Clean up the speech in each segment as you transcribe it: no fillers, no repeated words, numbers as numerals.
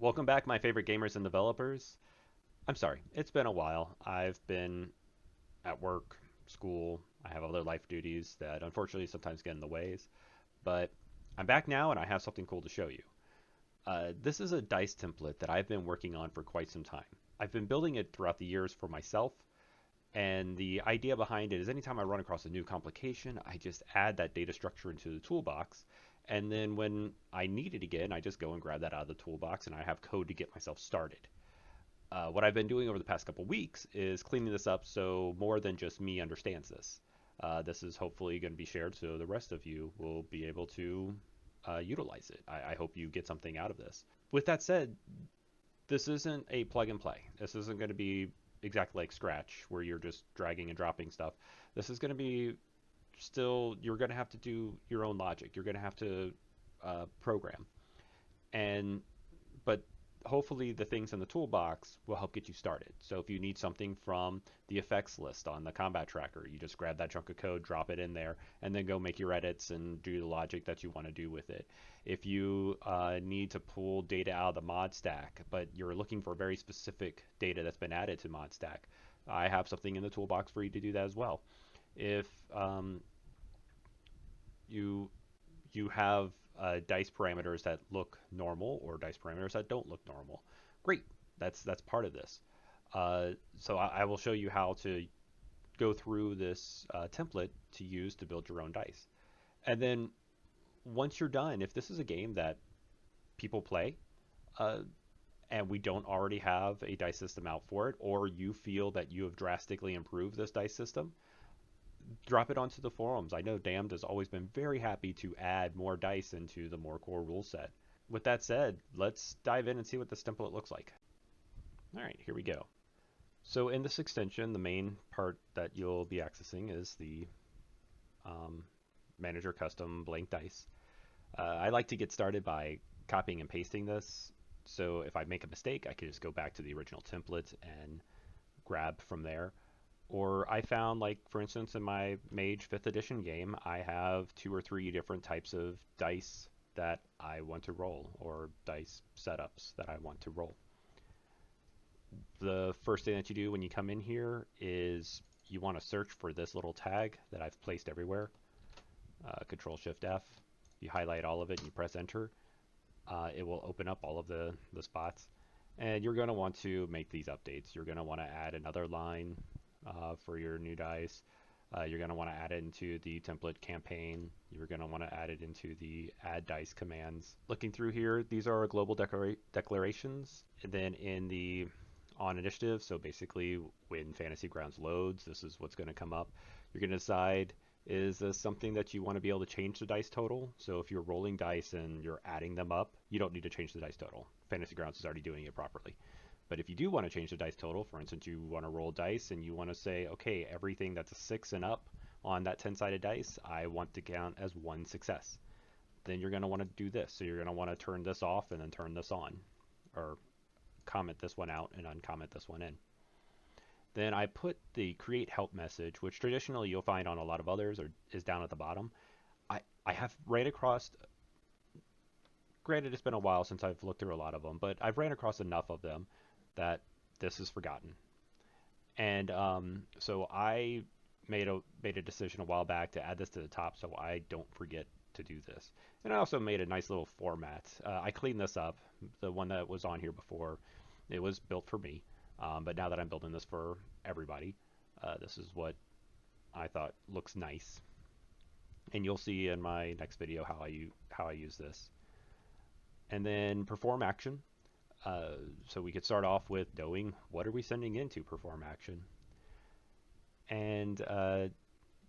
Welcome back, my favorite gamers and developers. I'm sorry, it's been a while. I've been at work, school, I have other life duties that unfortunately sometimes get in the ways, but I'm back now and I have something cool to show you. This is a dice template that I've been working on for quite some time. I've been building it throughout the years for myself, and the idea behind it is anytime I run across a new complication, I just add that data structure into the toolbox. And then when I need it again, I just go and grab that out of the toolbox and I have code to get myself started. What I've been doing over the past couple weeks is cleaning this up so more than just me understands this. This is hopefully going to be shared so the rest of you will be able to utilize it. I hope you get something out of this. With that said, this isn't a plug and play. This isn't going to be exactly like Scratch where you're just dragging and dropping stuff. This is going to be still, you're going to have to do your own logic. You're going to have to program. And but hopefully the things in the toolbox will help get you started. So if you need something from the effects list on the combat tracker, you just grab that chunk of code, drop it in there, and then go make your edits and do the logic that you want to do with it. If you need to pull data out of the mod stack, but you're looking for very specific data that's been added to mod stack, I have something in the toolbox for you to do that as well. If you you have dice parameters that look normal or dice parameters that don't look normal. Great, that's part of this. So I will show you how to go through this template to use to build your own dice. And then once you're done, if this is a game that people play uh, and we don't already have a dice system out for it, or you feel that you have drastically improved this dice system, drop it onto the forums. I know Damned has always been very happy to add more dice into the MoreCore rule set. With that said, let's dive in and see what this template looks like. All right, here we go. So in this extension, the main part that you'll be accessing is the um, manager custom blank dice. I like to get started by copying and pasting this. So if I make a mistake, I can just go back to the original template and grab from there. Or I found, like, for instance, in my Mage 5th edition game, I have 2 or 3 different types of dice that I want to roll, or dice setups that I want to roll. The first thing that you do when you come in here is you want to search for this little tag that I've placed everywhere. Control Shift F. You highlight all of it and you press enter. It will open up all of the spots. And you're going to want to make these updates. You're going to want to add another line for your new dice. You're going to want to add it into the template campaign. You're going to want to add it into the add dice commands. Looking through here, these are global declarations. And then in the on initiative, so basically when Fantasy Grounds loads, this is what's going to come up. You're going to decide, is this something that you want to be able to change the dice total? So if you're rolling dice and you're adding them up, you don't need to change the dice total. Fantasy Grounds is already doing it properly. But if you do want to change the dice total, for instance, you want to roll dice and you want to say, okay, everything that's a 6 and up on that 10-sided dice, I want to count as 1 success. Then you're going to want to do this. So you're going to want to turn this off and then turn this on, or comment this one out and uncomment this one in. Then I put the create help message, which traditionally you'll find on a lot of others or is down at the bottom. I have ran across, granted it's been a while since I've looked through a lot of them, but I've ran across enough of them that this is forgotten. And so I made a decision a while back to add this to the top so I don't forget to do this. And I also made a nice little format. I cleaned this up. The one that was on here before, it was built for me. But now that I'm building this for everybody, this is what I thought looks nice. And you'll see in my next video how I use this. And then perform action. So we could start off with knowing what are we sending into perform action. And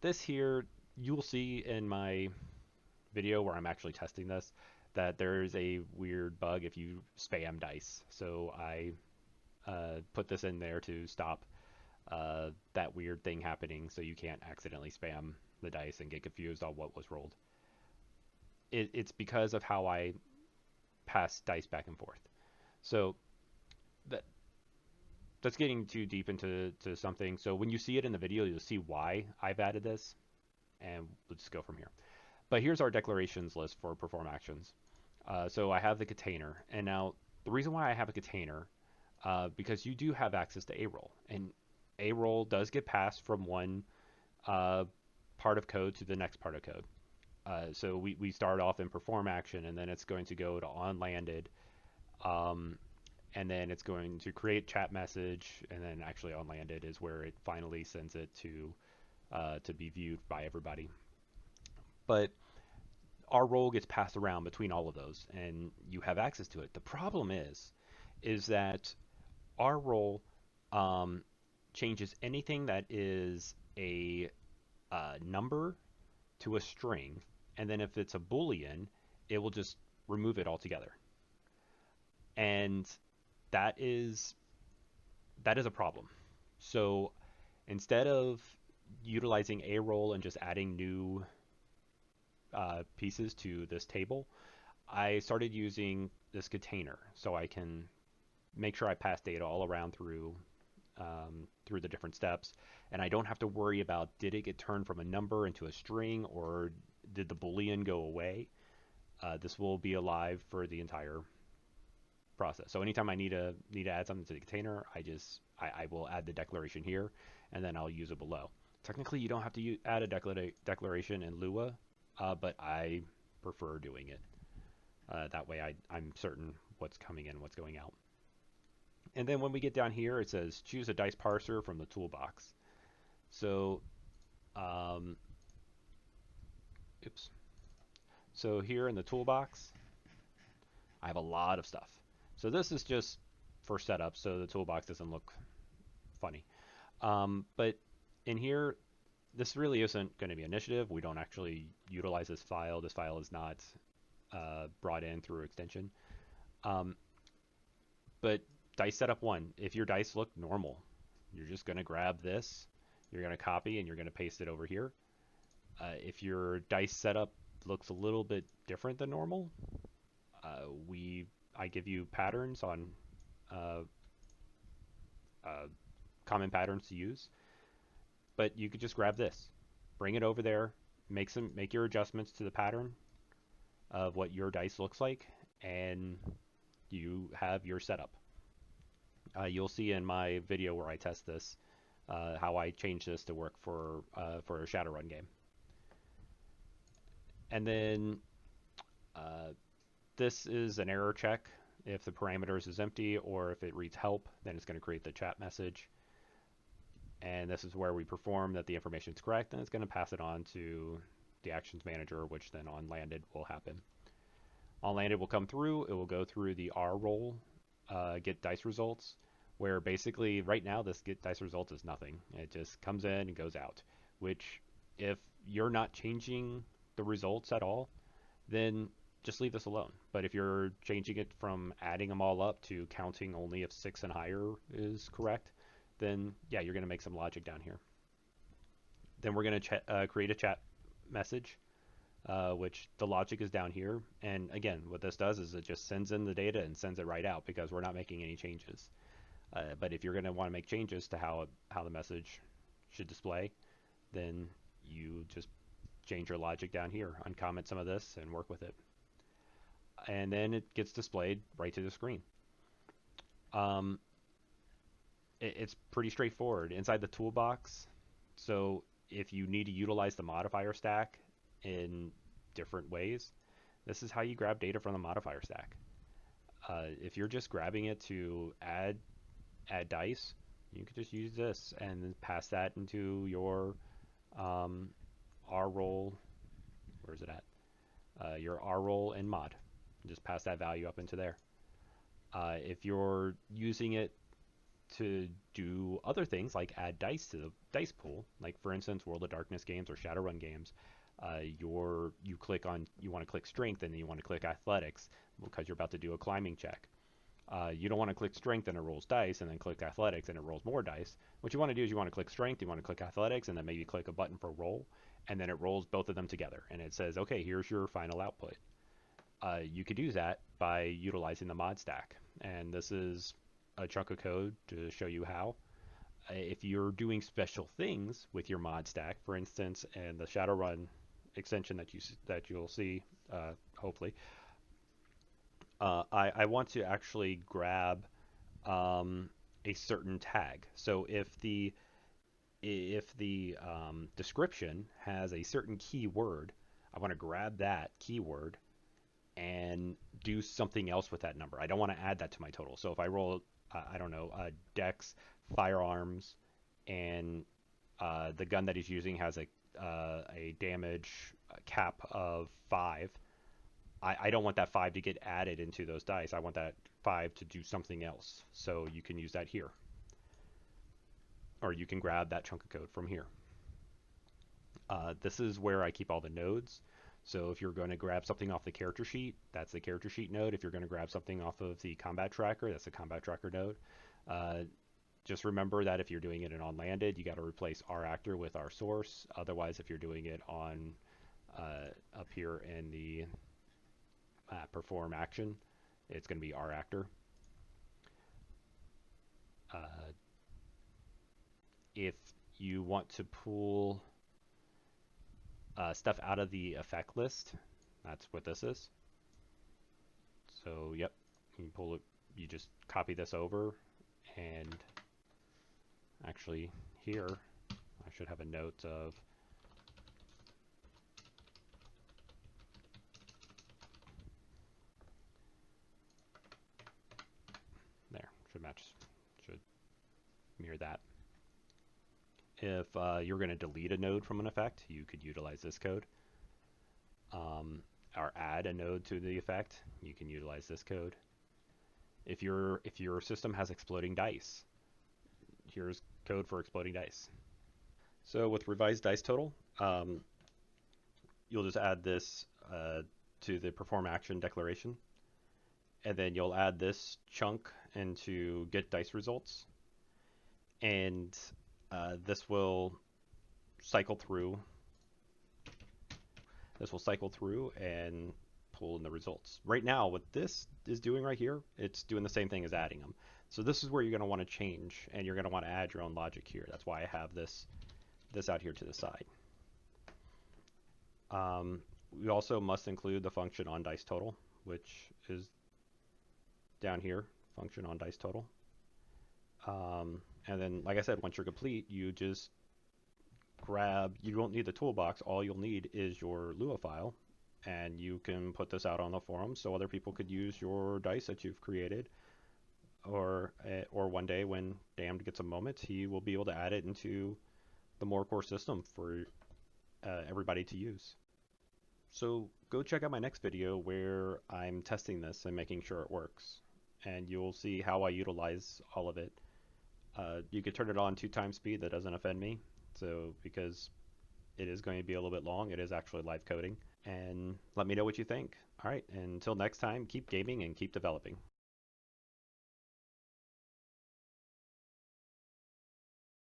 this here, you'll see in my video where I'm actually testing this, that there's a weird bug if you spam dice. So I put this in there to stop that weird thing happening so you can't accidentally spam the dice and get confused on what was rolled. It's because of how I pass dice back and forth. So that's getting too deep into something. So when you see it in the video, you'll see why I've added this, and let's just go from here. But here's our declarations list for perform actions. So I have the container, and now The reason why I have a container, because you do have access to a role, and a role does get passed from one uh, part of code to the next part of code. So we start off in perform action, and then it's going to go to on landed, um, and then it's going to create chat message, and then actually on landed is where it finally sends it to be viewed by everybody. But our role gets passed around between all of those, and you have access to it. The problem is that our role um, changes anything that is a number to a string, and then if it's a boolean, it will just remove it altogether. And that is that is a problem. So instead of utilizing a role and just adding new pieces to this table, I started using this container so I can make sure I pass data all around through the different steps, and I don't have to worry about did it get turned from a number into a string or did the boolean go away. This will be alive for the entire process. So anytime I need to add something to the container, I will add the declaration here, and then I'll use it below. Technically, you don't have to add a declaration in Lua, but I prefer doing it. That way I'm certain what's coming in, what's going out. And then when we get down here, it says choose a dice parser from the toolbox. So, oops. So here in the toolbox, I have a lot of stuff. So this is just for setup, so the toolbox doesn't look funny. But in here, this really isn't going to be initiative. We don't actually utilize this file. This file is not brought in through extension. But dice setup 1, if your dice look normal, you're just going to grab this, you're going to copy, and you're going to paste it over here. If your dice setup looks a little bit different than normal, I give you patterns on common patterns to use. But you could just grab this, bring it over there, make your adjustments to the pattern of what your dice looks like, and you have your setup. You'll see in my video where I test this how I change this to work for a Shadowrun game. And then this is an error check. If the parameters is empty or if it reads help, then it's going to create the chat message. And this is where we perform that the information is correct, and it's going to pass it on to the actions manager, which then on landed will happen. On landed will come through, it will go through the R role, get dice results, where basically right now this get dice results is nothing. It just comes in and goes out, which if you're not changing the results at all, then just leave this alone. But if you're changing it from adding them all up to counting only if 6 and higher is correct, then yeah, you're going to make some logic down here. Then we're going to create a chat message, which the logic is down here. And again, what this does is it just sends in the data and sends it right out because we're not making any changes. But if you're going to want to make changes to how the message should display, then you just change your logic down here, uncomment some of this, and work with it. And then it gets displayed right to the screen. It's pretty straightforward inside the toolbox. So if you need to utilize the modifier stack in different ways, this is how you grab data from the modifier stack. If you're just grabbing it to add dice, you could just use this and then pass that into your R role. Where is it at? Your R role in mod. Just pass that value up into there. If you're using it to do other things like add dice to the dice pool, like for instance World of Darkness games or Shadowrun games, you want to click strength and then you want to click athletics because you're about to do a climbing check. You don't want to click strength and it rolls dice and then click athletics and it rolls more dice. What you want to do is you want to click strength, you want to click athletics, and then maybe click a button for roll, and then it rolls both of them together and it says, okay, here's your final output. You could do that by utilizing the mod stack, and this is a chunk of code to show you how. If you're doing special things with your mod stack, for instance, and the Shadowrun extension that you'll see, hopefully, I want to actually grab a certain tag. So if the description has a certain keyword, I want to grab that keyword and do something else with that number. I don't want to add that to my total. So if I roll, I don't know, dex, firearms, and the gun that he's using has a damage cap of 5, I don't want that 5 to get added into those dice. I want that 5 to do something else. So you can use that here. Or you can grab that chunk of code from here. This is where I keep all the nodes. So if you're going to grab something off the character sheet, that's the character sheet node. If you're going to grab something off of the combat tracker, that's the combat tracker node. Just remember that if you're doing it in on landed, you got to replace our actor with our source. Otherwise, if you're doing it on up here in the perform action, it's going to be our actor. If you want to pull stuff out of the effect list, that's what this is. So yep, you pull it. You just copy this over, and actually here I should have a note of there. Should match. Should mirror that. If you're going to delete a node from an effect, you could utilize this code. Or add a node to the effect, you can utilize this code. If your system has exploding dice, here's code for exploding dice. So with revised dice total, you'll just add this to the perform action declaration, and then you'll add this chunk into get dice results, and this will cycle through. This will cycle through and pull in the results. Right now, what this is doing right here, it's doing the same thing as adding them. So this is where you're going to want to change, and you're going to want to add your own logic here. That's why I have this out here to the side. We also must include the function on dice total, which is down here, function on dice total. And then, like I said, once you're complete, you just grab, you won't need the toolbox, all you'll need is your Lua file, and you can put this out on the forum so other people could use your dice that you've created, or one day when Damned gets a moment, he will be able to add it into the MoreCore system for everybody to use. So go check out my next video where I'm testing this and making sure it works, and you'll see how I utilize all of it. You could turn it on 2 times speed, that doesn't offend me. So because it is going to be a little bit long, it is actually live coding. And let me know what you think. All right, until next time, keep gaming and keep developing.